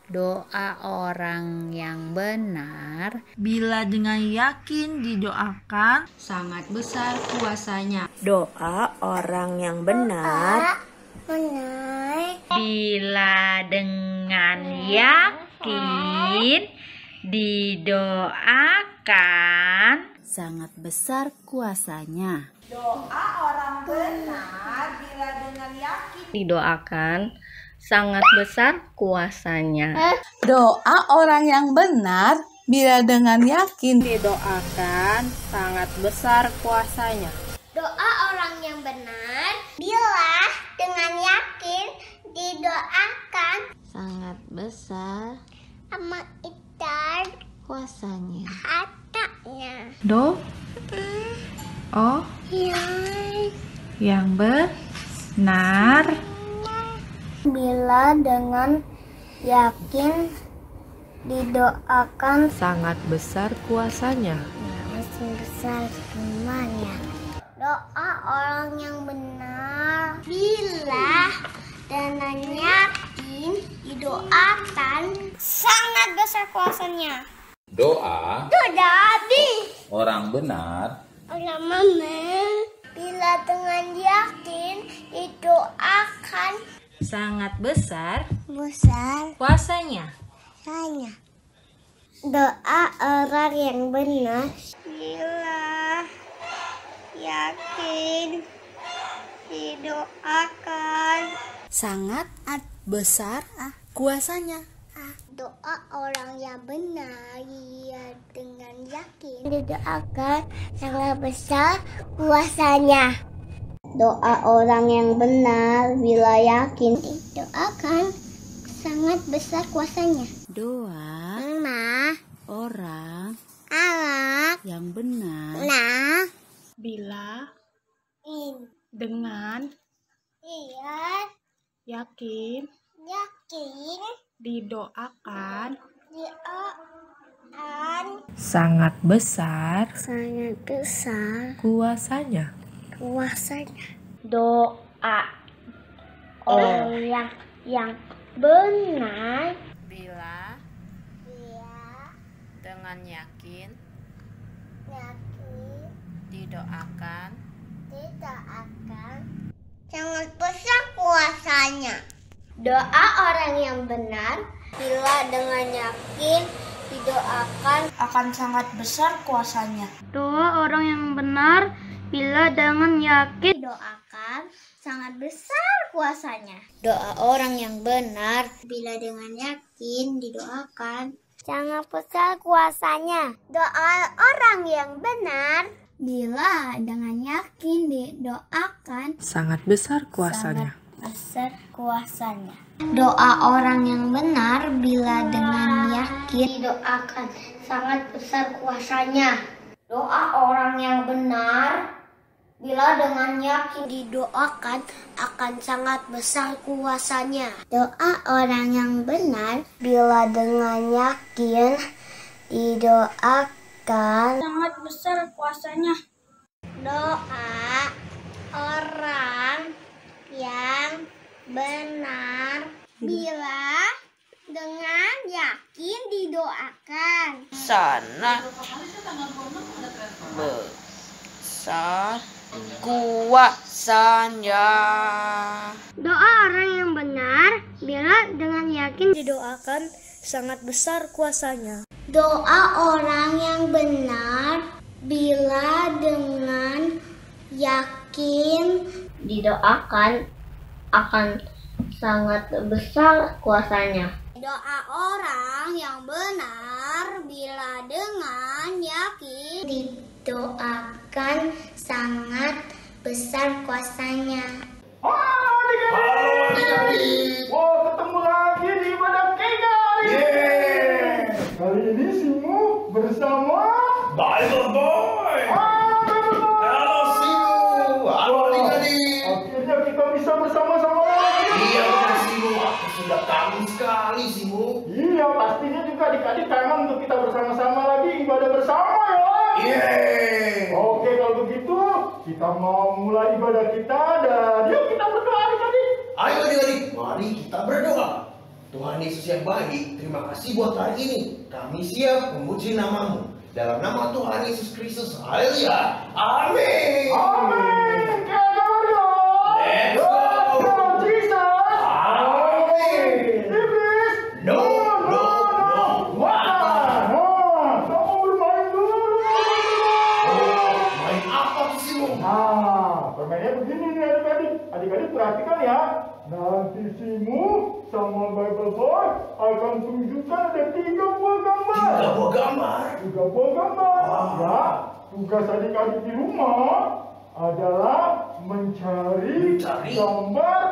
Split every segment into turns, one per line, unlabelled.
Doa orang yang benar
bila dengan yakin didoakan
sangat besar kuasanya.
Doa orang yang benar
bila dengan yakin didoakan
sangat besar kuasanya.
Doa orang benar bila dengan yakin
didoakan sangat besar kuasanya.
Doa orang yang benar bila dengan yakin
Didoakan sangat besar kuasanya.
Doa orang yang benar bila dengan yakin didoakan
Sangat besar
sama itar
kuasanya.
hatanya.
yang benar
Bila dengan yakin didoakan
Sangat besar kuasanya.
masih besar semuanya. Doa orang yang benar bila dengan yakin didoakan sangat besar kuasanya.
Doa
Sudah habis.
orang benar
Orang benar bila dengan yakin didoakan
Sangat besar
besar
kuasanya.
hanya. Doa orang yang benar bila yakin didoakan
Sangat besar kuasanya.
doa orang yang benar ia dengan yakin didoakan sangat besar kuasanya. Doa orang yang benar bila yakin didoakan sangat besar kuasanya.
Doa orang
Allah
yang benar
bila
in
dengan
ia
yakin
yakin
didoakan
didoakan
sangat besar
sangat besar
kuasanya.
kuasanya.
Doa
Orang yang benar
bila
dia
dengan yakin
yakin
didoakan
didoakan sangat besar kuasanya. Doa orang yang benar bila dengan yakin didoakan akan sangat besar kuasanya. Doa orang yang benar bila dengan yakin didoakan sangat besar kuasanya. Doa orang yang benar bila dengan yakin didoakan sangat besar kuasanya. Doa orang yang benar bila dengan yakin didoakan
Sangat besar kuasanya.
besar kuasanya. Doa orang yang benar bila dengan yakin didoakan sangat besar kuasanya. Doa orang yang benar bila dengan yakin didoakan akan sangat besar kuasanya. Doa orang yang benar bila dengan yakin didoakan sangat besar kuasanya. Doa orang yang benar bila dengan yakin didoakan
sangat besar kuasanya.
Doa orang yang benar bila dengan yakin didoakan sangat besar kuasanya. Doa orang yang benar bila dengan yakin didoakan akan sangat besar kuasanya. Doa orang yang benar bila dengan yakin didoakan sangat besar kuasanya.
Ketemu lagi di ibadah Kega. Kali ini Simu bersama Bible Boy.
Halo Simu, halo Adi.
Akhirnya kita bisa bersama-sama lagi.
Iya benar Simu, aku sudah kangen sekali Simu.
Iya, pastinya juga adik-adik kangen untuk kita bersama-sama lagi ibadah bersama ya.
Yeay.
Oke, kalau begitu kita mau mulai ibadah kita dan yuk kita berdoa adik-adik.
Ayo adik-adik, mari kita berdoa. Tuhan Yesus yang baik, terima kasih buat hari ini. Kami siap memuji nama-Mu. Dalam nama Tuhan Yesus Kristus, haleluya. Amin.
Amin.
Let's go.
Jesus.
Amin.
Iblis.
No, no, no.
Wah, kamu bermain dulu.
Oh, main apa tuh sih, Mu?
Nah, permainnya begini nih adik-adik. Adik-adik perhatikan ya. Nanti Simu sama Bible Boy akan tunjukkan ada 3 buah gambar.
3 buah gambar.
3 buah gambar. Ya, tugas adik-adik di rumah adalah mencari gambar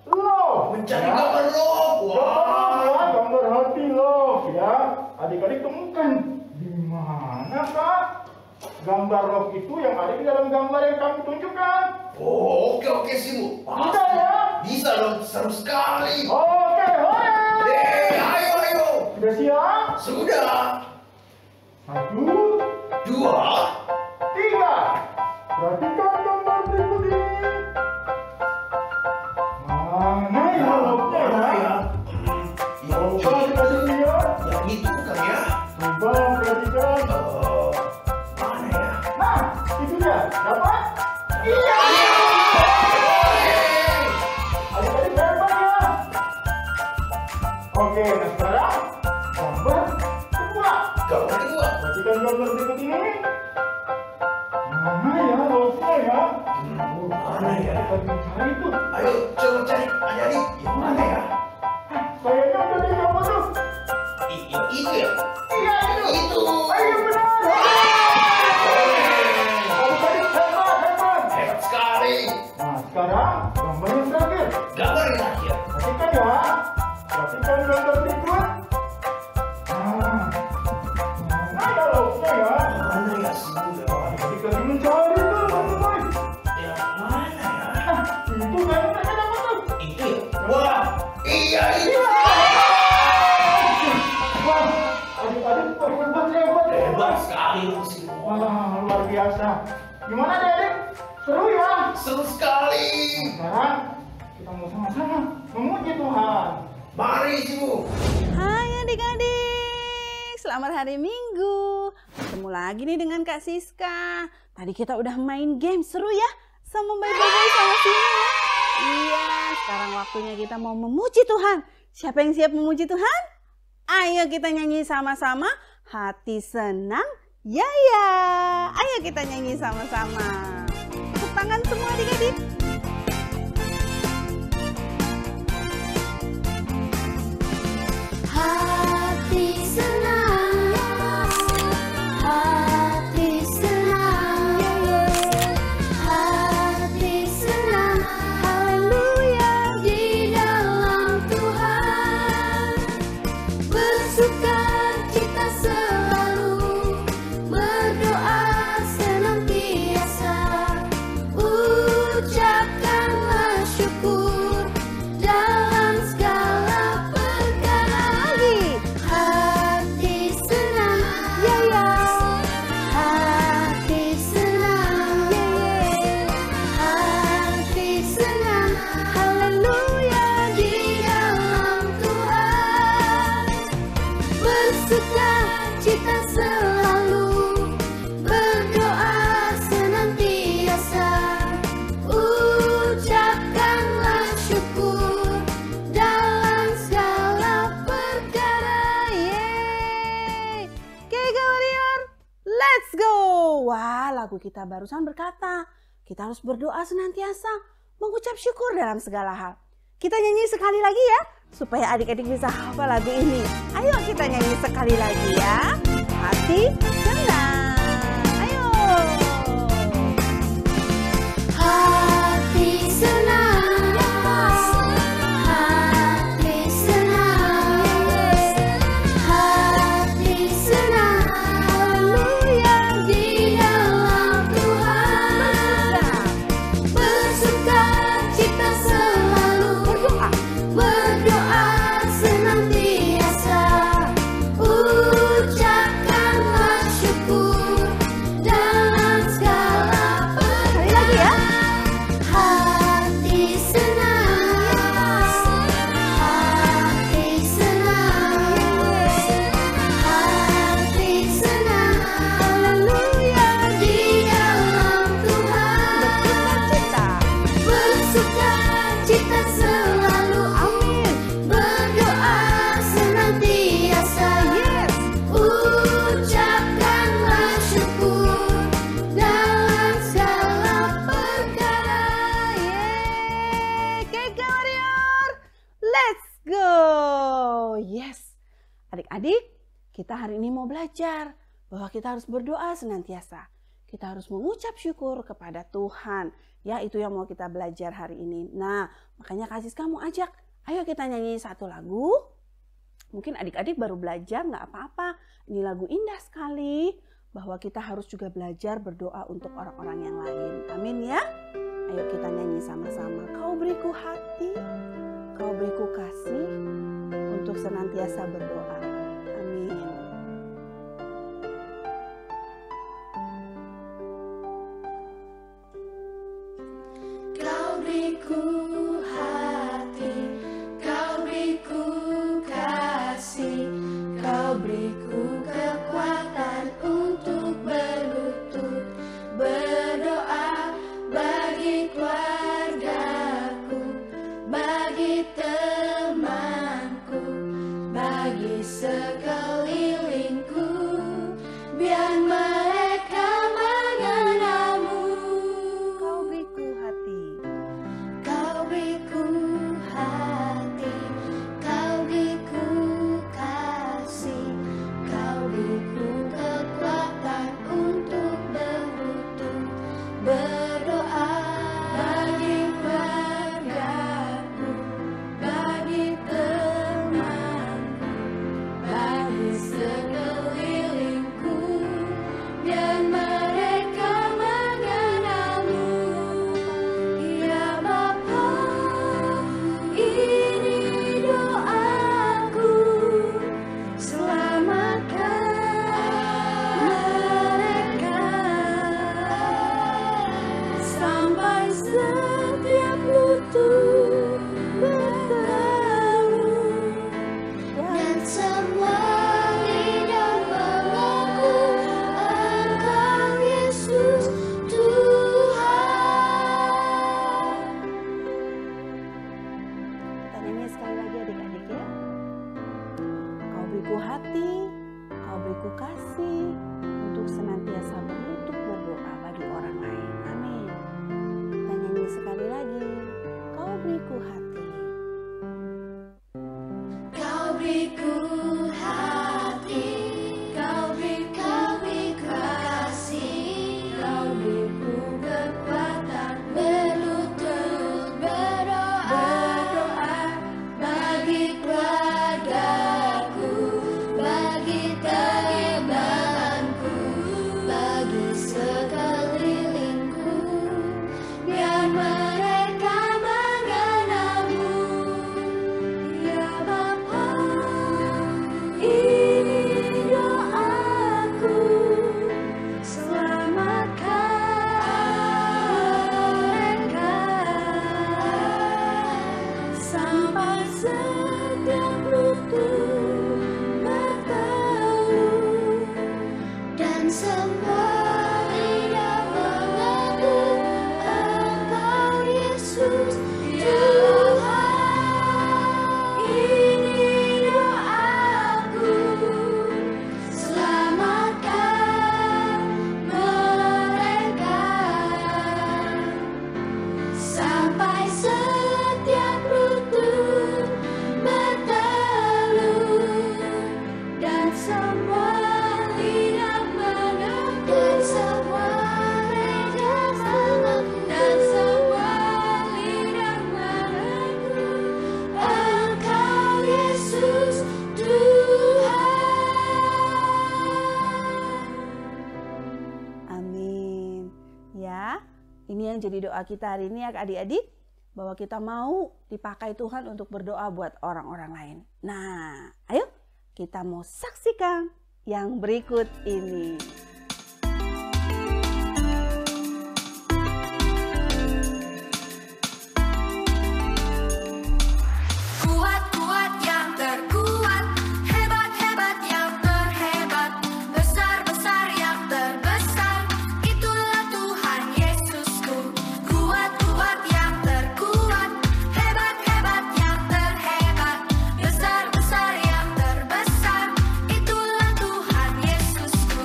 love.
Mencari gambar love. Wah.
Gambar hati love ya. Adik-adik temukan di mana Kak? Gambar love itu yang ada di dalam gambar yang kami tunjukkan.
Oh, oke Simu.
Bisa ya?
Bisa dong, seru sekali.
Oke, hore.
Ayo.
Sudah siap?
Sudah.
1,
2,
3. Perhatikan gambar berikut ini. Mana ya love-nya ya? Coba dikasih lihat.
Yang itu bukan ya?
Coba perhatikan.
Mana ya?
Nah, itu dia. Dapat? Iya. Adik-adik hebat ya. Oke, nah sekarang gambar kedua.
Gambar kedua.
Perhatikan gambar berikut ini. Mana ya love-nya ya?
Mana ya?
Kita cari tuh.
Ayo, coba cari. Adik-adik, yang mana ya?
Kayaknya udah di gambar tuh.
Itu ya?
Iya itu.
Itu.
Ayo benar. Adik-adik hebat.
Hebat sekali.
Nah sekarang gambar yang terakhir.
Gambar yang terakhir.
Perhatikan ya. Perhatikan gambar berikut. Nah, ada love-nya ya.
Mana ya sudah?
Jika mencari tuh, teman-teman.
Yang mana ya?
Nah, itu kan mereka dapat tuh.
Itu ya? Wah, iya itu.
Wah, adik-adik hebat.
Hebat sekali Simu.
Wah, luar biasa. Gimana adik? Seru ya?
Seru sekali.
Sekarang kita mau sama-sama memuji Tuhan.
Mari Simu.
Hai adik-adik, selamat hari Minggu. Ketemu lagi nih dengan Kak Siska. Tadi kita udah main game seru ya, sama Bible Boy sama Simu ya. Iya, sekarang waktunya kita mau memuji Tuhan. Siapa yang siap memuji Tuhan? Ayo kita nyanyi sama-sama. Hati senang, ya. Ayo kita nyanyi sama-sama. Tepuk tangan semua adik-adik.
Hati senang, hati senang, hati senang, haleluya di dalam Tuhan. Bersuka cita selalu, berdoa senantiasa, ucapkanlah syukur dalam segala perkara. Hati senang, ya. Hati senang, hati senang, haleluya di dalam Tuhan. Bersuka cita selalu, berdoa senantiasa, ucapkanlah syukur dalam segala perkara.
Yeay. Kega Warrior, let's go. Wah, lagu kita barusan berkata, kita harus berdoa senantiasa, mengucap syukur dalam segala hal. Kita nyanyi sekali lagi ya, supaya adik-adik bisa hafal lagu ini. Ayo kita nyanyi sekali lagi ya. Hati senang. Ayo.
Hati senang, hati senang, hati senang, haleluya di dalam Tuhan. Bersuka cita selalu, berdoa senantiasa, ucapkanlah syukur
go. Yes. Adik-adik, kita hari ini mau belajar bahwa kita harus berdoa senantiasa. Kita harus mengucap syukur kepada Tuhan. Ya, itu yang mau kita belajar hari ini. Nah, makanya Kak Siska mau ajak, ayo kita nyanyi satu lagu. Mungkin adik-adik baru belajar, nggak apa-apa. Ini lagu indah sekali. Bahwa kita harus juga belajar berdoa untuk orang-orang yang lain. Amin ya. Ayo kita nyanyi sama-sama. Kau beriku hati, kau beriku kasih untuk senantiasa berdoa. Amin.
Kau beriku hati, kau beriku kasih, kau beriku kekuatan untuk berlutut berdoa bagi keluargaku, bagi temanku, bagi sekelilingku, biar mereka mengenalmu.
Kau beriku hati,
kau beriku hati, kau beriku kasih, kau beriku kekuatan untuk berlutut berdoa bagi keluargaku, bagi temanku, bagi sekelilingku, biar mereka mengenalmu. Ya Bapa, ini doaku, selamatkan mereka sampai setiap lutut bertelut dan semua lidah mengaku Engkau Yesus Tuhan.
kita nyanyi sekali lagi adik-adik ya. Kau beriku hati, kau beriku kasih untuk senantiasa berlutut berdoa bagi orang lain. Amin. Kita nyanyi sekali lagi. Kau beriku hati.
Kau beriku hati, kau beriku kasih, kau beriku kekuatan berlutut berdoa bagi keluargaku, bagi temanku, bagi sekelilingku, biar mereka mengenalmu. Ya Bapa, ini doaku, selamatkan mereka sampai setiap lutut bertelut dan semua lidah mengaku Engkau Yesus Tuhan. Ini doaku, selamatkan mereka sampai setiap lutut bertelut dan semua lidah mengaku, semua lidah mengaku, dan semua lidah mengaku Engkau Yesus Tuhan.
Amin. Ya, ini yang jadi doa kita hari ini ya adik-adik. Bahwa kita mau dipakai Tuhan untuk berdoa buat orang-orang lain. Nah, ayo kita mau saksikan yang berikut ini.
Kuat-kuat yang terkuat, hebat-hebat yang terhebat, besar-besar yang terbesar, itulah Tuhan Yesusku. Kuat-kuat yang terkuat, hebat-hebat yang terhebat, besar-besar yang terbesar, itulah Tuhan Yesusku.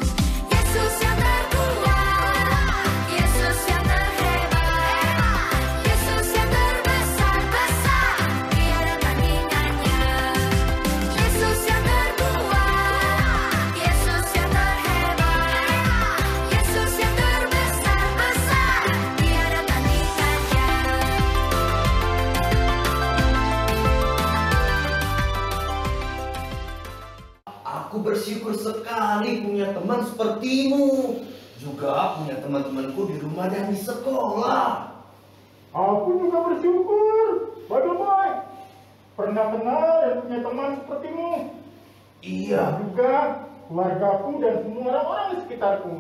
bersyukur sekali punya teman sepertimu. Juga punya teman-temanku di rumah dan di sekolah.
Aku juga bersyukur. Bye-bye. Pernah kenal dan punya teman sepertimu.
Iya.
Juga keluargaku dan semua orang-orang di sekitarku.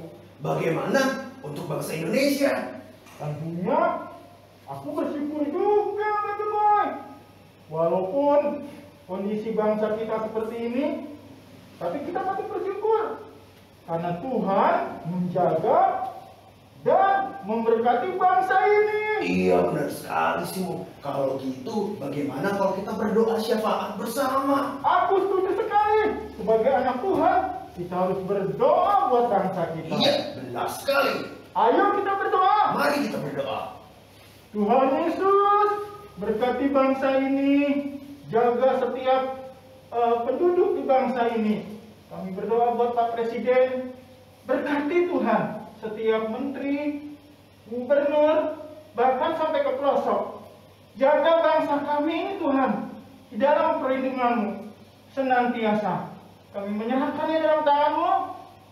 Bagaimana untuk bangsa Indonesia?
Tentunya aku bersyukur juga, bye-bye. Walaupun kondisi bangsa kita seperti ini, tapi kita patut bersyukur. Karena Tuhan menjaga dan memberkati bangsa ini.
Iya, benar sekali sih, Mu. Kalau gitu, bagaimana kalau kita berdoa syafaat bersama?
Aku setuju sekali. Sebagai anak Tuhan, kita harus berdoa buat bangsa kita.
Iya, benar sekali.
Ayo kita berdoa.
Mari kita berdoa.
Tuhan Yesus, berkati bangsa ini. Jaga setiap penduduk di bangsa ini. Kami berdoa buat Pak Presiden. Berkati Tuhan setiap menteri, gubernur, bahkan sampai ke pelosok. Jaga bangsa kami ini Tuhan di dalam perlindungan-Mu senantiasa. Kami menyerahkannya dalam tangan-Mu.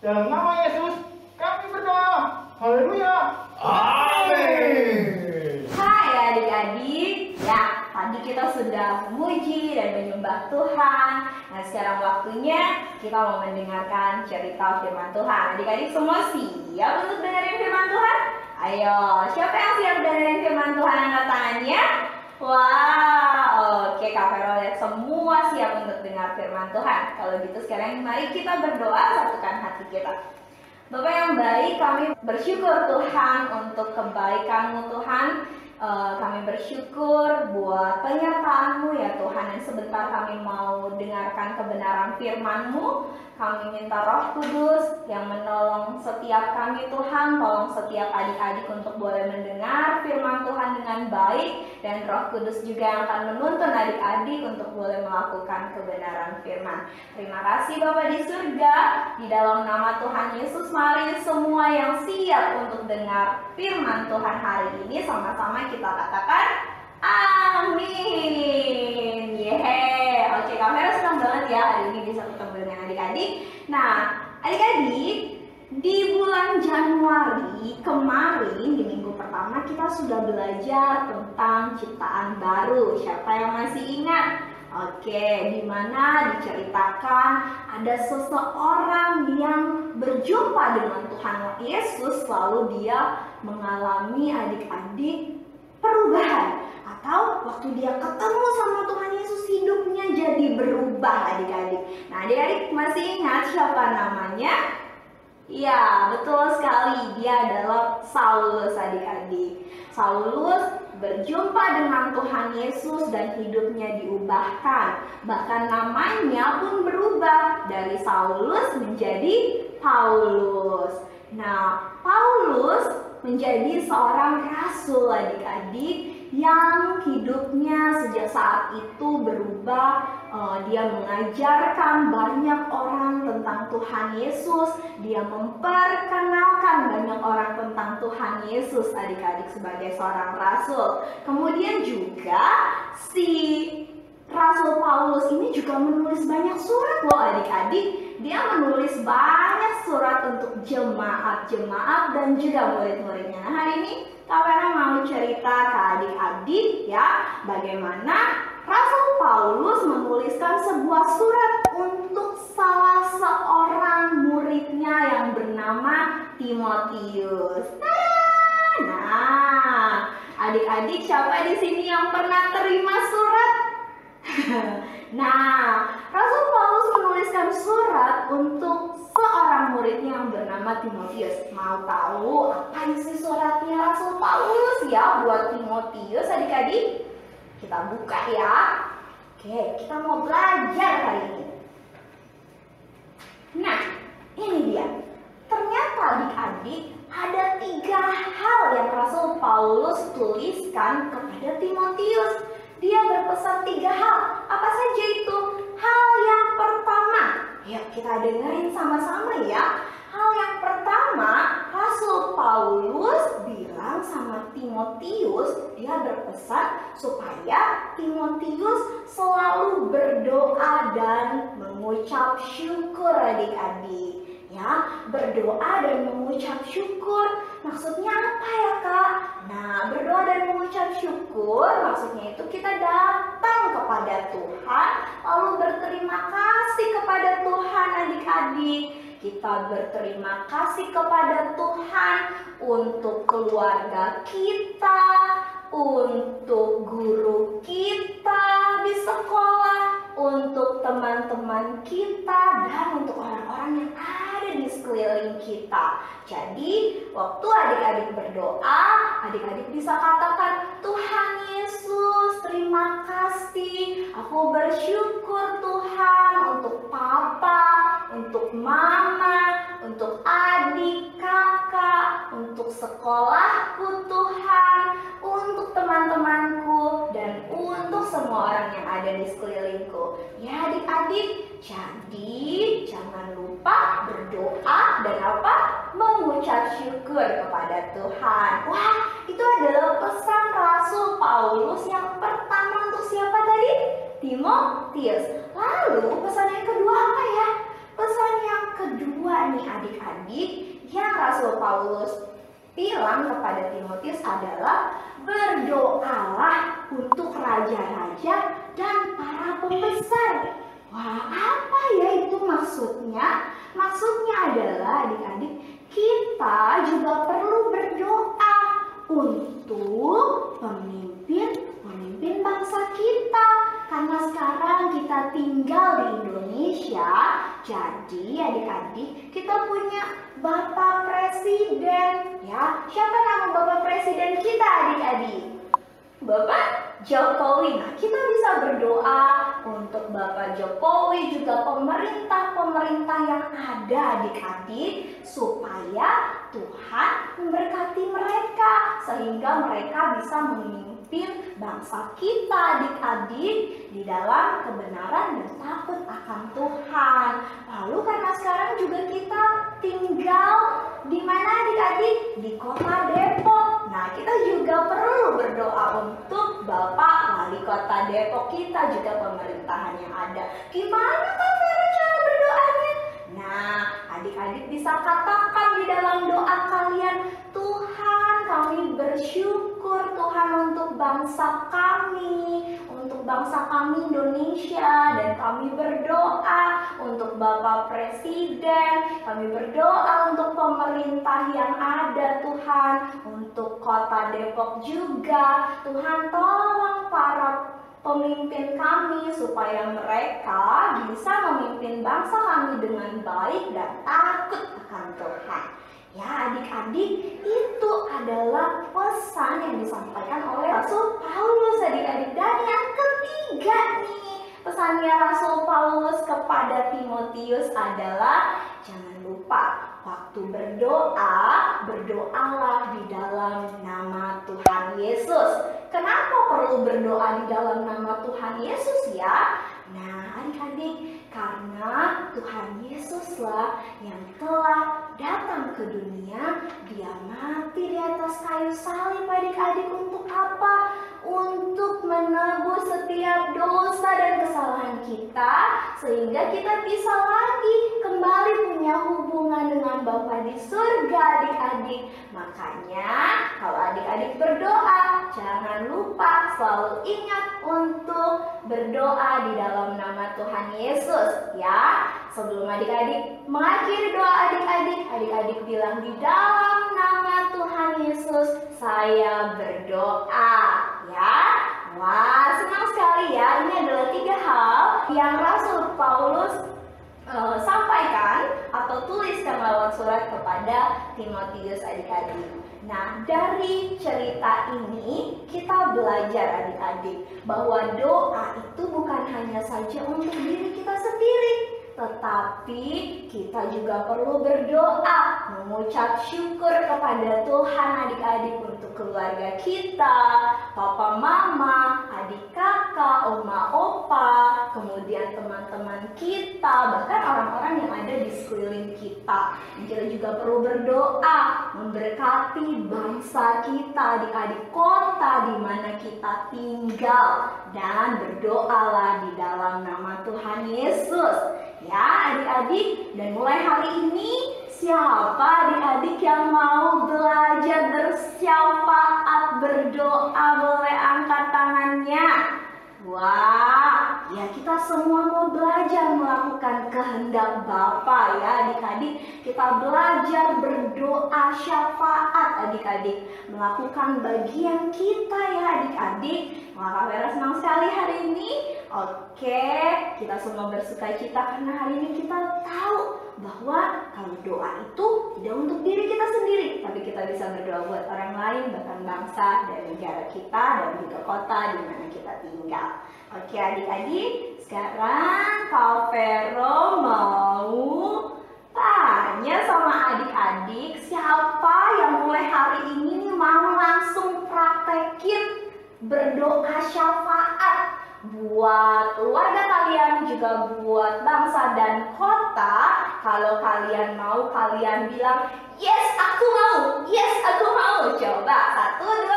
Dalam nama Yesus kami berdoa. Haleluya.
Amin.
Hai adik-adik. Ya, tadi kita sudah memuji dan menyembah Tuhan. Nah, sekarang waktunya kita mau mendengarkan cerita firman Tuhan. Adik-adik semua siap untuk dengerin firman Tuhan? Ayo, siapa yang siap dengerin firman Tuhan angkat tangannya? Wah, oke Kak Vero lihat semua siap untuk dengar firman Tuhan. Kalau gitu sekarang mari kita berdoa, satukan hati kita. Bapak yang baik, kami bersyukur Tuhan untuk kebaikan-Mu Tuhan. Kami bersyukur buat penyertaan-Mu ya Tuhan. Dan sebentar kami mau dengarkan kebenaran firman-Mu. Kami minta Roh Kudus yang menolong setiap kami Tuhan. Tolong setiap adik-adik untuk boleh mendengar firman Tuhan dengan baik. Dan Roh Kudus juga yang akan menuntun adik-adik untuk boleh melakukan kebenaran firman. Terima kasih Bapa di surga. Di dalam nama Tuhan Yesus, mari semua yang siap untuk dengar firman Tuhan hari ini sama-sama kita katakan amin. Yeay. Oke, Kak Vero senang banget ya hari ini bisa ketemu dengan adik-adik. Nah, adik-adik, di bulan Januari kemarin di minggu pertama kita sudah belajar tentang ciptaan baru. Siapa yang masih ingat? Oke, di mana diceritakan ada seseorang yang berjumpa dengan Tuhan Yesus, lalu dia mengalami adik-adik perubahan, atau waktu dia ketemu sama Tuhan Yesus hidupnya jadi berubah adik-adik. Nah, adik-adik masih ingat siapa namanya? Ya, betul sekali, dia adalah Saulus adik-adik. Saulus berjumpa dengan Tuhan Yesus dan hidupnya diubahkan. Bahkan namanya pun berubah dari Saulus menjadi Paulus. Nah, Paulus menjadi seorang rasul adik-adik yang hidupnya sejak saat itu berubah. Dia mengajarkan banyak orang tentang Tuhan Yesus. Dia memperkenalkan banyak orang tentang Tuhan Yesus adik-adik sebagai seorang rasul. Kemudian juga si Rasul Paulus ini juga menulis banyak surat loh adik-adik. Dia menulis banyak surat untuk jemaat-jemaat dan juga murid-muridnya. Nah, hari ini Kak Vero mau cerita ke adik-adik ya, bagaimana Rasul Paulus menuliskan sebuah surat untuk salah seorang muridnya yang bernama Timotius. Nah, adik-adik siapa di sini yang pernah terima surat? Nah, Rasul Paulus menuliskan surat untuk seorang muridnya yang bernama Timotius. Mau tahu apa isi suratnya Rasul Paulus ya buat Timotius adik-adik? Kita buka ya. Oke, kita mau belajar hari ini. Nah, ini dia. Ternyata adik-adik ada 3 hal yang Rasul Paulus tuliskan kepada Timotius. Dia berpesan 3 hal. Apa saja itu? Hal yang pertama, yuk kita dengerin sama-sama ya. Hal yang pertama, Rasul Paulus bilang sama Timotius, dia berpesan supaya Timotius selalu berdoa dan mengucap syukur
adik-adik. Ya, berdoa dan mengucap syukur. Maksudnya apa ya, Kak? Nah, berdoa dan mengucap syukur maksudnya itu kita datang kepada Tuhan lalu berterima kasih kepada Tuhan, adik-adik. Kita berterima kasih kepada Tuhan untuk keluarga kita, untuk guru kita di sekolah, untuk teman-teman kita, dan untuk orang-orang yang ada di sekeliling kita. Jadi, waktu adik-adik berdoa, adik-adik bisa katakan, Tuhan Yesus, terima kasih. Aku bersyukur Tuhan untuk papa, untuk mama, untuk adik, kakak, untuk sekolahku Tuhan, untuk teman-temanku, dan untuk semua orang yang ada di sekelilingku. Ya adik-adik, jadi jangan lupa berdoa dan apa? Mengucap syukur kepada Tuhan. Wah, itu adalah pesan Rasul Paulus yang pertama untuk siapa tadi? Timotius. Lalu pesan yang kedua apa ya? Pesan yang kedua nih adik-adik yang Rasul Paulus bilang kepada Timotius adalah berdoalah untuk raja-raja dan para pembesar. Wah, apa ya itu maksudnya? Maksudnya adalah adik-adik kita juga perlu berdoa untuk pemimpin bangsa kita. Karena sekarang kita tinggal di Indonesia, jadi adik-adik kita punya Bapak Presiden. Ya, siapa nama Bapak Presiden kita adik-adik? Bapak Jokowi. Nah, kita bisa berdoa untuk Bapak Jokowi, juga pemerintah-pemerintah yang ada adik-adik, supaya Tuhan memberkati mereka sehingga mereka bisa memimpin bangsa kita adik-adik di dalam kebenaran dan takut akan Tuhan. Lalu karena sekarang juga kita tinggal di mana adik-adik? Di kota Depok. Nah, kita juga perlu berdoa untuk Bapak Wali Kota Depok kita, juga pemerintahan yang ada. Gimana Kak Vera cara berdoanya? Nah, adik-adik bisa katakan di dalam doa kalian, Tuhan kami bersyukur Tuhan untuk bangsa kami, untuk bangsa kami Indonesia, dan kami berdoa untuk Bapak Presiden, kami berdoa untuk pemerintah yang ada Tuhan, untuk kota Depok juga. Tuhan tolong para pemimpin kami supaya mereka bisa memimpin bangsa kami dengan baik dan takut akan Tuhan. Ya adik-adik, itu adalah pesan yang disampaikan oleh Rasul Paulus adik-adik. Dan yang ketiga nih, pesannya Rasul Paulus kepada Timotius adalah jangan lupa waktu berdoa, berdoalah di dalam nama Tuhan Yesus. Kenapa perlu berdoa di dalam nama Tuhan Yesus ya? Nah adik-adik, karena Tuhan Yesuslah yang telah datang ke dunia. Dia mati di atas kayu salib adik-adik untuk apa? Untuk menebus setiap dosa dan kesalahan kita, sehingga kita bisa lagi kembali punya hubungan dengan Bapa di surga adik-adik. Makanya kalau adik-adik berdoa, jangan lupa selalu ingat untuk berdoa di dalam nama Tuhan Yesus ya. Sebelum adik-adik mengakhiri doa adik-adik bilang di dalam nama Tuhan Yesus saya berdoa ya. Wah, senang sekali ya. Ini adalah 3 hal yang Rasul Paulus sampaikan atau tuliskan lewat surat kepada Timotius adik-adik. Nah, dari cerita ini kita belajar adik-adik bahwa doa itu bukan hanya saja untuk diri kita sendiri, tetapi kita juga perlu berdoa, mengucap syukur kepada Tuhan adik-adik untuk keluarga kita, papa mama, adik kakak, oma opa, kemudian teman-teman kita, bahkan orang-orang yang ada di sekeliling kita. Kita juga perlu berdoa, memberkati bangsa kita adik-adik, kota di mana kita tinggal, dan berdoalah di dalam nama Tuhan Yesus.
ya adik-adik. Dan mulai hari ini, siapa adik-adik yang mau belajar bersyafaat berdoa boleh angkat tangannya. Wah, ya kita semua mau belajar melakukan kehendak Bapa ya adik-adik. Kita belajar berdoa syafaat adik-adik, melakukan bagian kita ya adik-adik. Maka Vera senang sekali hari ini. Oke, kita semua bersukacita karena hari ini kita tahu bahwa kalau doa itu tidak untuk diri kita sendiri, tapi kita bisa berdoa buat orang lain, bahkan bangsa dan negara kita dan juga kota di mana kita tinggal. Oke adik-adik, sekarang Kak Vero mau tanya sama adik-adik, siapa yang mulai hari ini mau langsung praktekin berdoa syafaat buat keluarga kalian, juga buat bangsa dan kota. Kalau kalian mau, kalian bilang, yes aku mau, yes aku mau. Coba, 1, 2,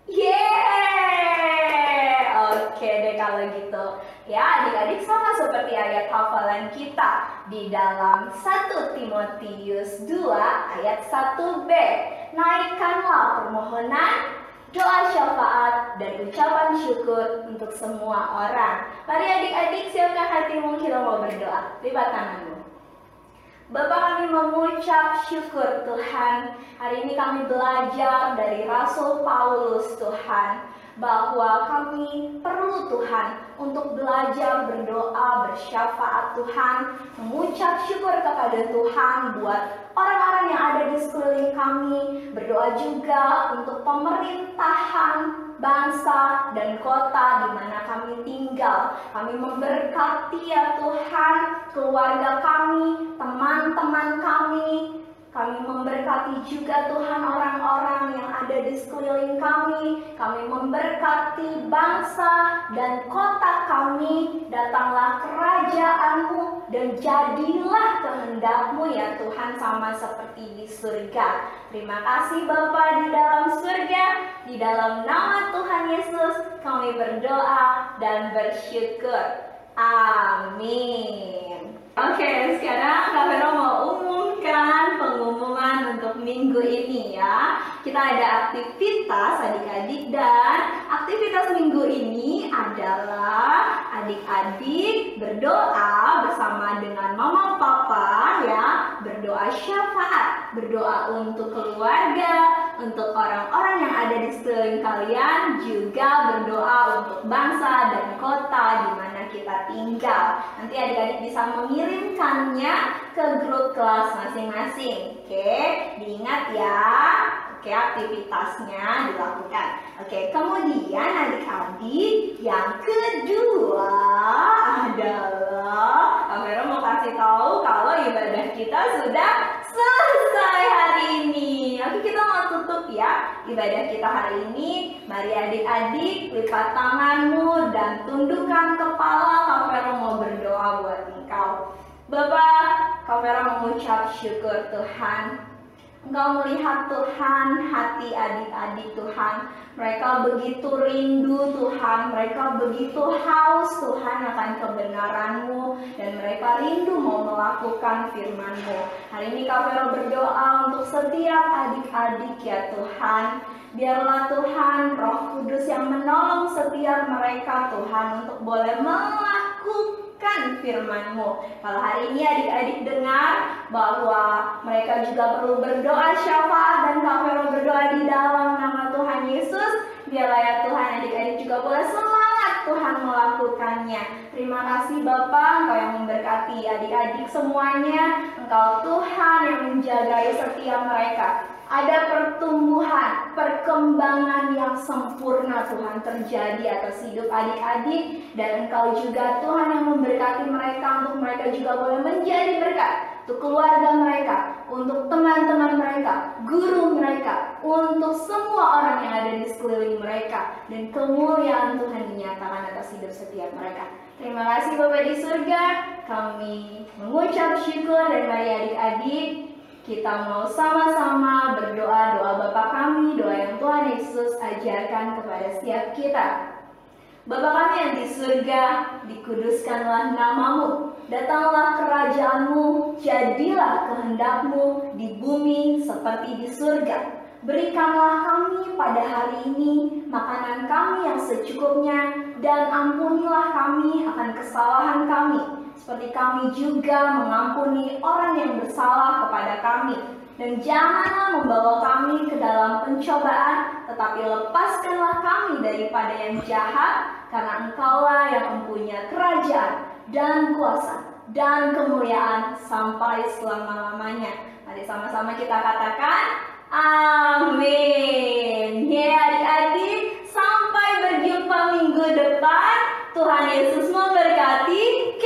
3. Yeay. Oke deh kalau gitu. Ya adik-adik, sama seperti ayat hafalan kita di dalam 1 Timotius 2 ayat 1b. Naikkanlah permohonan, doa syafaat, dan ucapan syukur untuk semua orang. Mari adik-adik, siapkan hatimu, kita mau berdoa. Lipat tanganmu. Bapa, kami mengucap syukur Tuhan. Hari ini kami belajar dari Rasul Paulus Tuhan, bahwa kami perlu Tuhan untuk belajar berdoa, bersyafaat Tuhan, mengucap syukur kepada Tuhan buat orang-orang yang ada di sekeliling kami, berdoa juga untuk pemerintahan bangsa dan kota di mana kami tinggal. Kami memberkati ya Tuhan keluarga kami, teman-teman kami. Kami memberkati juga Tuhan orang-orang yang ada di sekeliling kami. Kami memberkati bangsa dan kota kami. Datanglah kerajaan-Mu dan jadilah kehendak-Mu ya Tuhan, sama seperti di surga. Terima kasih Bapa di dalam surga. Di dalam nama Tuhan Yesus kami berdoa dan bersyukur. Amin. Oke, sekarang Kak Vero mau umumkan pengumuman untuk minggu ini ya. Kita ada aktivitas adik-adik, dan aktivitas minggu ini adalah adik-adik berdoa bersama dengan mama papa ya. Berdoa syafaat, berdoa untuk keluarga, untuk orang-orang yang ada di sekeliling kalian, juga berdoa untuk bangsa dan kota di mana kita tinggal. Nanti adik-adik bisa mengirimkannya ke grup kelas masing-masing. Oke, diingat ya. Oke, aktivitasnya dilakukan. Oke, kemudian adik-adik yang kedua adalah Kak Vero mau kasih tahu kalau ibadah kita sudah selesai hari ini. Oke, kita mau tutup ya ibadah kita hari ini. Mari adik-adik lipat tanganmu dan tundukkan kepala. Kak Vero mau berdoa buat engkau. Bapak, Kak Vero mengucap syukur Tuhan. Engkau melihat Tuhan hati adik-adik Tuhan. Mereka begitu rindu Tuhan. Mereka begitu haus Tuhan akan kebenaran-Mu. Dan mereka rindu mau melakukan firman-Mu. Hari ini Kak Vero berdoa untuk setiap adik-adik ya Tuhan. Biarlah Tuhan Roh Kudus yang menolong setiap mereka Tuhan untuk boleh melakukan firman-Mu. Kalau hari ini adik-adik dengar bahwa mereka juga perlu berdoa syafaat, dan Kak Vero berdoa di dalam nama Tuhan Yesus, biarlah ya Tuhan adik-adik juga boleh semangat Tuhan melakukannya. Terima kasih Bapak, Engkau yang memberkati adik-adik semuanya. Engkau Tuhan yang menjagai setiap mereka. Ada pertumbuhan, perkembangan yang sempurna Tuhan terjadi atas hidup adik-adik. Dan Engkau juga Tuhan yang memberkati mereka, untuk mereka juga boleh menjadi berkat untuk keluarga mereka, untuk teman-teman mereka, guru mereka, untuk semua orang yang ada di sekeliling mereka. Dan kemuliaan Tuhan dinyatakan atas hidup setiap mereka. Terima kasih Bapak di surga. Kami mengucap syukur, dan mari adik-adik kita mau sama-sama berdoa doa Bapa kami, doa yang Tuhan Yesus ajarkan kepada setiap kita. Bapa kami yang di surga,
surga, dikuduskanlah namamu. Datanglah kerajaanmu, jadilah kehendakmu di bumi seperti di surga. Berikanlah kami pada hari ini makanan kami yang secukupnya, dan ampunilah kami akan kesalahan kami, seperti kami juga mengampuni orang yang bersalah kepada kami. Dan janganlah membawa kami ke dalam pencobaan, tetapi lepaskanlah kami daripada yang jahat, karena Engkaulah yang mempunyai kerajaan dan kuasa dan kemuliaan sampai selama-lamanya. Mari sama-sama kita katakan, amin. Ya adik-adik, sampai berjumpa minggu depan. Tuhan Yesus memberkati.